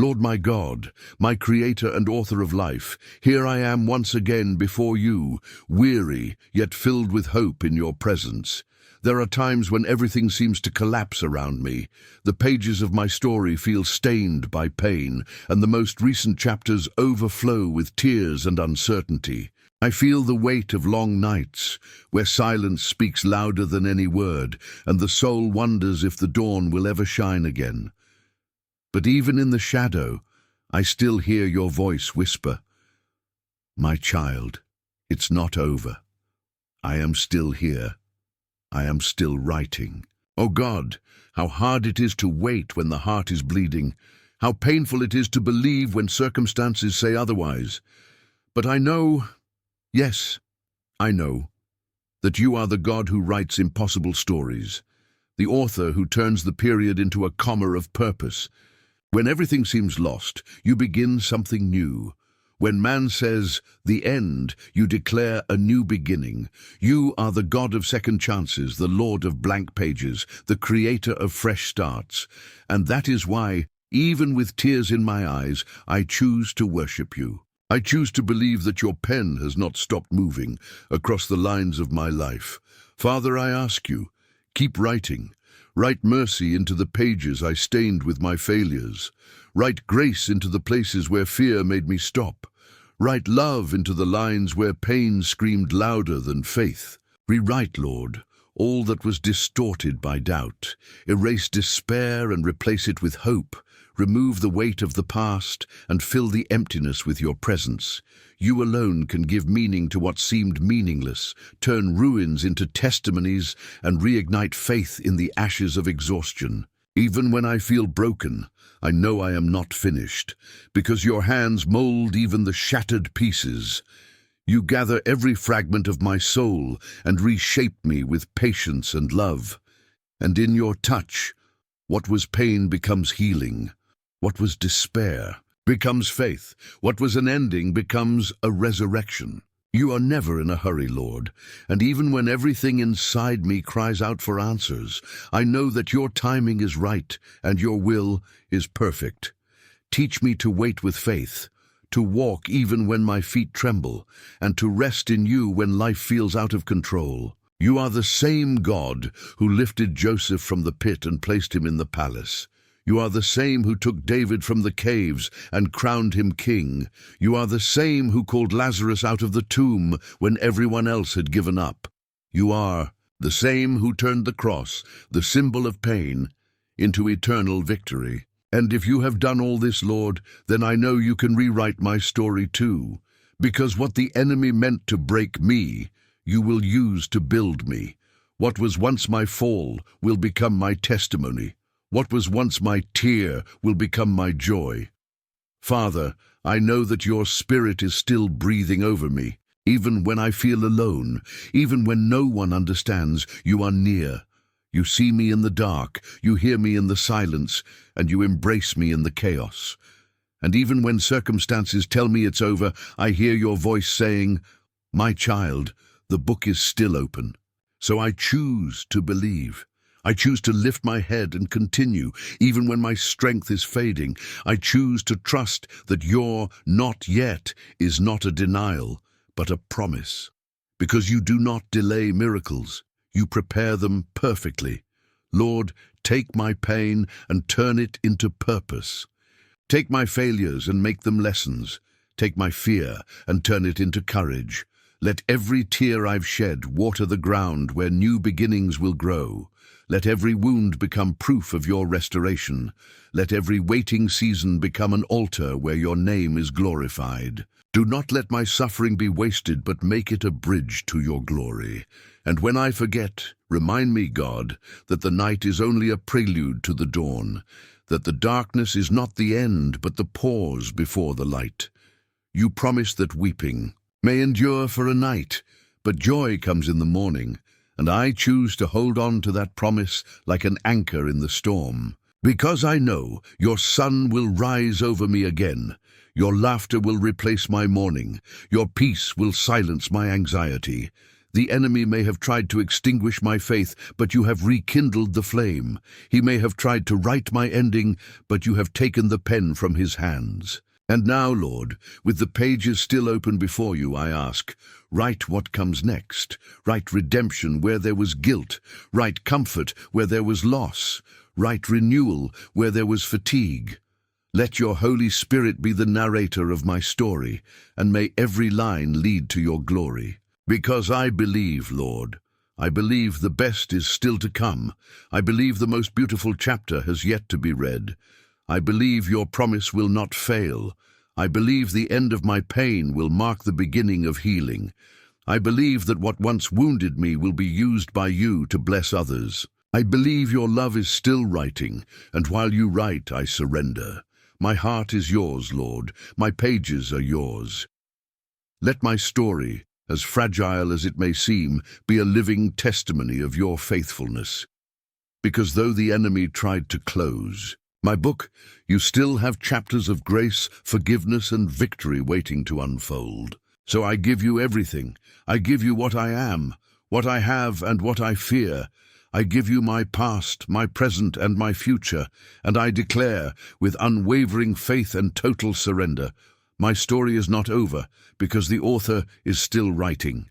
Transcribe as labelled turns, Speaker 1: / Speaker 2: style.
Speaker 1: Lord my God, my Creator and Author of life, here I am once again before you, weary, yet filled with hope in your presence. There are times when everything seems to collapse around me. The pages of my story feel stained by pain, and the most recent chapters overflow with tears and uncertainty. I feel the weight of long nights, where silence speaks louder than any word, and the soul wonders if the dawn will ever shine again. But even in the shadow, I still hear your voice whisper, "My child, it's not over. I am still here. I am still writing." Oh God, how hard it is to wait when the heart is bleeding. How painful it is to believe when circumstances say otherwise. But I know, yes, I know, that you are the God who writes impossible stories, the author who turns the period into a comma of purpose. When everything seems lost, you begin something new. When man says, "the end," you declare a new beginning. You are the God of second chances, the Lord of blank pages, the creator of fresh starts. And that is why, even with tears in my eyes, I choose to worship you. I choose to believe that your pen has not stopped moving across the lines of my life. Father, I ask you, keep writing. Write mercy into the pages I stained with my failures. Write grace into the places where fear made me stop. Write love into the lines where pain screamed louder than faith. Rewrite, Lord, all that was distorted by doubt. Erase despair and replace it with hope. Remove the weight of the past and fill the emptiness with your presence. You alone can give meaning to what seemed meaningless, turn ruins into testimonies, and reignite faith in the ashes of exhaustion. Even when I feel broken, I know I am not finished, because your hands mold even the shattered pieces. You gather every fragment of my soul and reshape me with patience and love. And in your touch, what was pain becomes healing. What was despair becomes faith. What was an ending becomes a resurrection. You are never in a hurry, Lord, and even when everything inside me cries out for answers, I know that your timing is right and your will is perfect. Teach me to wait with faith, to walk even when my feet tremble, and to rest in you when life feels out of control. You are the same God who lifted Joseph from the pit and placed him in the palace. You are the same who took David from the caves and crowned him king. You are the same who called Lazarus out of the tomb when everyone else had given up. You are the same who turned the cross, the symbol of pain, into eternal victory. And if you have done all this, Lord, then I know you can rewrite my story too, because what the enemy meant to break me, you will use to build me. What was once my fall will become my testimony. What was once my tear will become my joy. Father, I know that your Spirit is still breathing over me. Even when I feel alone, even when no one understands, you are near. You see me in the dark, you hear me in the silence, and you embrace me in the chaos. And even when circumstances tell me it's over, I hear your voice saying, "My child, the book is still open." So I choose to believe. I choose to lift my head and continue, even when my strength is fading. I choose to trust that your "not yet" is not a denial, but a promise. Because you do not delay miracles, you prepare them perfectly. Lord, take my pain and turn it into purpose. Take my failures and make them lessons. Take my fear and turn it into courage. Let every tear I've shed water the ground where new beginnings will grow. Let every wound become proof of your restoration. Let every waiting season become an altar where your name is glorified. Do not let my suffering be wasted, but make it a bridge to your glory. And when I forget, remind me, God, that the night is only a prelude to the dawn, that the darkness is not the end, but the pause before the light. You promise that weeping may endure for a night, but joy comes in the morning. And I choose to hold on to that promise like an anchor in the storm. Because I know your sun will rise over me again. Your laughter will replace my mourning. Your peace will silence my anxiety. The enemy may have tried to extinguish my faith, but you have rekindled the flame. He may have tried to write my ending, but you have taken the pen from his hands. And now, Lord, with the pages still open before you, I ask, write what comes next. Write redemption where there was guilt. Write comfort where there was loss. Write renewal where there was fatigue. Let your Holy Spirit be the narrator of my story, and may every line lead to your glory. Because I believe, Lord. I believe the best is still to come. I believe the most beautiful chapter has yet to be read. I believe your promise will not fail. I believe the end of my pain will mark the beginning of healing. I believe that what once wounded me will be used by you to bless others. I believe your love is still writing, and while you write, I surrender. My heart is yours, Lord. My pages are yours. Let my story, as fragile as it may seem, be a living testimony of your faithfulness. Because though the enemy tried to close my book, you still have chapters of grace, forgiveness, and victory waiting to unfold. So I give you everything. I give you what I am, what I have, and what I fear. I give you my past, my present, and my future, and I declare, with unwavering faith and total surrender, my story is not over, because the author is still writing.